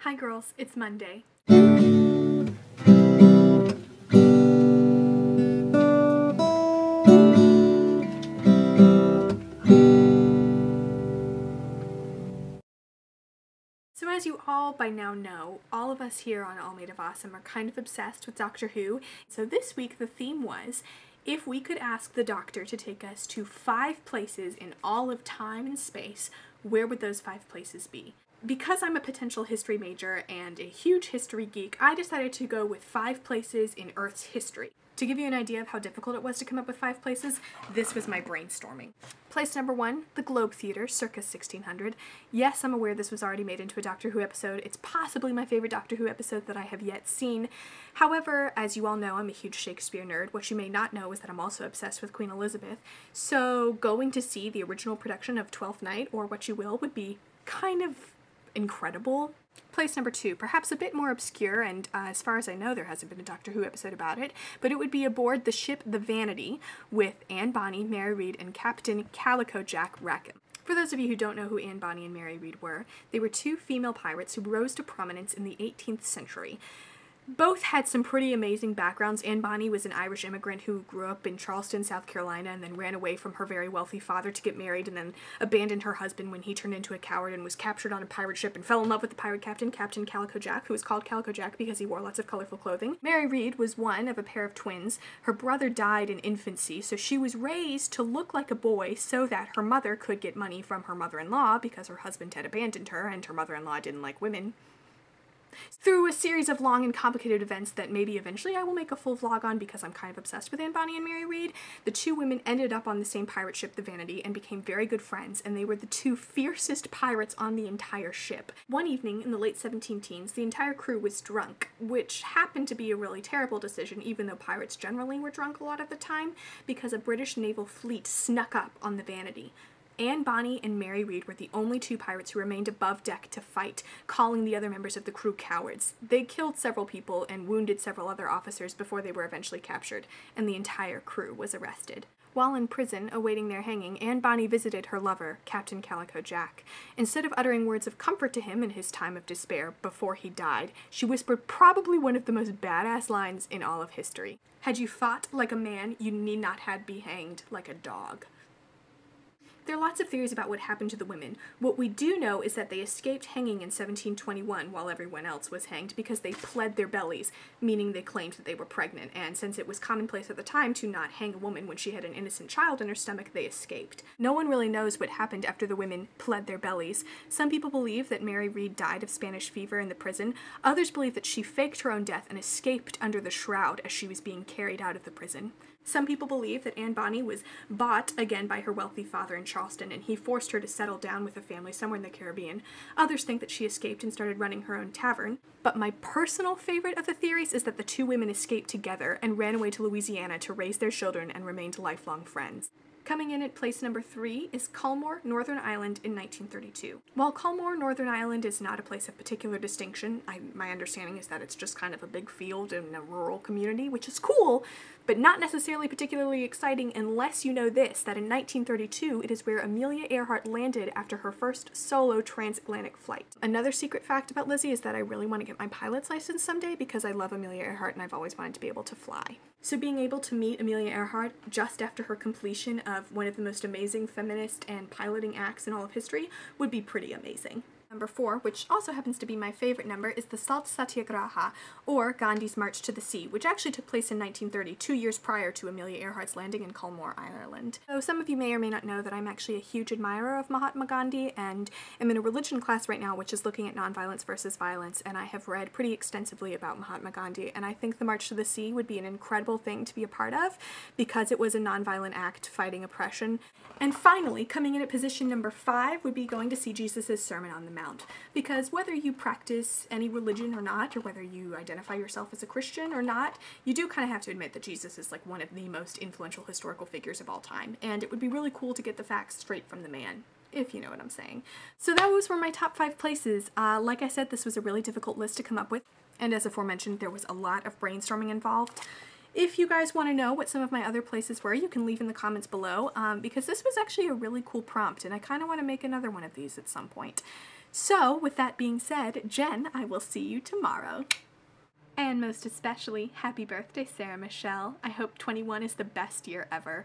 Hi girls, it's Monday. So as you all by now know, all of us here on All Made of Awesome are kind of obsessed with Doctor Who. So this week the theme was, if we could ask the Doctor to take us to 5 places in all of time and space, where would those 5 places be? Because I'm a potential history major and a huge history geek, I decided to go with 5 places in Earth's history. To give you an idea of how difficult it was to come up with 5 places, this was my brainstorming. Place number 1, the Globe Theatre, circa 1600. Yes, I'm aware this was already made into a Doctor Who episode. It's possibly my favorite Doctor Who episode that I have yet seen. However, as you all know, I'm a huge Shakespeare nerd. What you may not know is that I'm also obsessed with Queen Elizabeth. So going to see the original production of Twelfth Night, or what you will, would be kind of incredible. Place number 2, perhaps a bit more obscure, and as far as I know there hasn't been a Doctor Who episode about it, but it would be aboard the ship the Vanity with Anne Bonny, Mary Read, and Captain Calico Jack Rackham. For those of you who don't know who Anne Bonny and Mary Read were, they were 2 female pirates who rose to prominence in the 18th century. Both had some pretty amazing backgrounds. Anne Bonny was an Irish immigrant who grew up in Charleston, South Carolina, and then ran away from her very wealthy father to get married, and then abandoned her husband when he turned into a coward and was captured on a pirate ship and fell in love with the pirate captain, Captain Calico Jack, who was called Calico Jack because he wore lots of colorful clothing. Mary Read was one of a pair of twins. Her brother died in infancy, so she was raised to look like a boy so that her mother could get money from her mother-in-law because her husband had abandoned her and her mother-in-law didn't like women. Through a series of long and complicated events that maybe eventually I will make a full vlog on because I'm kind of obsessed with Anne Bonny and Mary Read, the 2 women ended up on the same pirate ship, the Vanity, and became very good friends, and they were the 2 fiercest pirates on the entire ship. One evening in the late 17-teens, the entire crew was drunk, which happened to be a really terrible decision, even though pirates generally were drunk a lot of the time, because a British naval fleet snuck up on the Vanity. Anne Bonny and Mary Read were the only 2 pirates who remained above deck to fight, calling the other members of the crew cowards. They killed several people and wounded several other officers before they were eventually captured, and the entire crew was arrested. While in prison, awaiting their hanging, Anne Bonny visited her lover, Captain Calico Jack. Instead of uttering words of comfort to him in his time of despair before he died, she whispered probably one of the most badass lines in all of history. "Had you fought like a man, you need not have be hanged like a dog." There are lots of theories about what happened to the women. What we do know is that they escaped hanging in 1721 while everyone else was hanged because they pled their bellies, meaning they claimed that they were pregnant, and since it was commonplace at the time to not hang a woman when she had an innocent child in her stomach, they escaped. No one really knows what happened after the women pled their bellies. Some people believe that Mary Read died of Spanish fever in the prison. Others believe that she faked her own death and escaped under the shroud as she was being carried out of the prison. Some people believe that Anne Bonny was bought again by her wealthy father in Charleston, and he forced her to settle down with a family somewhere in the Caribbean. Others think that she escaped and started running her own tavern. But my personal favorite of the theories is that the 2 women escaped together and ran away to Louisiana to raise their children and remained lifelong friends. Coming in at place number 3 is Culmore, Northern Ireland in 1932. While Culmore, Northern Ireland is not a place of particular distinction, my understanding is that it's just kind of a big field in a rural community, which is cool, but not necessarily particularly exciting unless you know this, that in 1932 it is where Amelia Earhart landed after her first solo transatlantic flight. Another secret fact about Lizzie is that I really want to get my pilot's license someday because I love Amelia Earhart and I've always wanted to be able to fly. So being able to meet Amelia Earhart just after her completion of one of the most amazing feminist and piloting acts in all of history would be pretty amazing. Number 4, which also happens to be my favorite number, is the Salt Satyagraha, or Gandhi's March to the Sea, which actually took place in 1930, 2 years prior to Amelia Earhart's landing in Culmore, Ireland. So some of you may or may not know that I'm actually a huge admirer of Mahatma Gandhi, and am in a religion class right now which is looking at nonviolence versus violence, and I have read pretty extensively about Mahatma Gandhi, and I think the March to the Sea would be an incredible thing to be a part of, because it was a nonviolent act fighting oppression. And finally, coming in at position number 5 would be going to see Jesus' Sermon on the Mount. Because whether you practice any religion or not, or whether you identify yourself as a Christian or not, you do kind of have to admit that Jesus is like one of the most influential historical figures of all time, and it would be really cool to get the facts straight from the man, if you know what I'm saying. So those were my top 5 places. Like I said, this was a really difficult list to come up with, and as aforementioned, there was a lot of brainstorming involved. If you guys want to know what some of my other places were, you can leave in the comments below, because this was actually a really cool prompt, and I kind of want to make another one of these at some point. So, with that being said, Jen, I will see you tomorrow. And most especially, happy birthday, Sarah Michelle. I hope 21 is the best year ever.